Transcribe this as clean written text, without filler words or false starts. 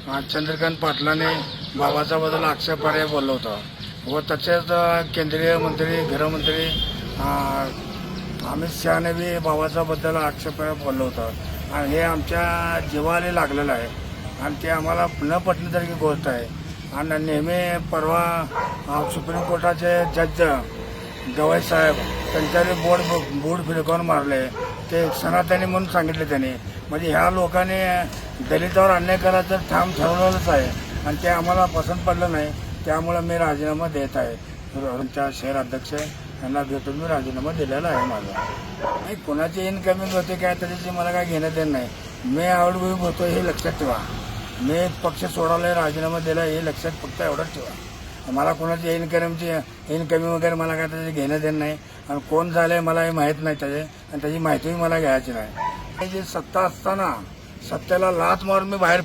चंद्रकांत पाटलांनी बाबाचा बद्दल आक्षेपार्ह बोललं होतं व तसेच केंद्रीय मंत्री गृहमंत्री अमित शहाने बी बाबाचा बद्दल आक्षेपार्ह बोललं होतं आणि हे आमच्या जीवाला लागलेलं आहे आणि ते आम्हाला न पटण्यासारखी गोष्ट आहे. आणि नेहमी परवा सुप्रीम कोर्टाचे जज गवई साहेब त्यांच्यावर बोर्ड फिरकावून मारले. ते सनातनी म्हणून सांगितले त्यांनी. म्हणजे ह्या लोकांनी दलितावर अन्याय करायचं ठाम ठरवलेलंच आहे आणि ते आम्हाला पसंत पडलं नाही. त्यामुळे मी राजीनामा देत आहे. आमच्या शहर अध्यक्ष यांना भेटून मी राजीनामा दिलेला आहे माझा. नाही कोणाची इनकमिंग होते काय त्याच्याशी मला काय घेणं देणं नाही. मी आवडगुड होतो हे लक्षात ठेवा. मी पक्ष सोडवला राजीनामा दिला हे लक्षात फक्त एवढंच ठेवा. मला कोणाची इनकमिंग वगैरे मला काय त्याचे घेणं देणं नाही आणि कोण झालंय मला हे माहीत नाही त्याचे आणि त्याची माहितीही मला घ्यायची नाही. जी सत्ता असताना सत्तेला लाथ मारून मी बाहेर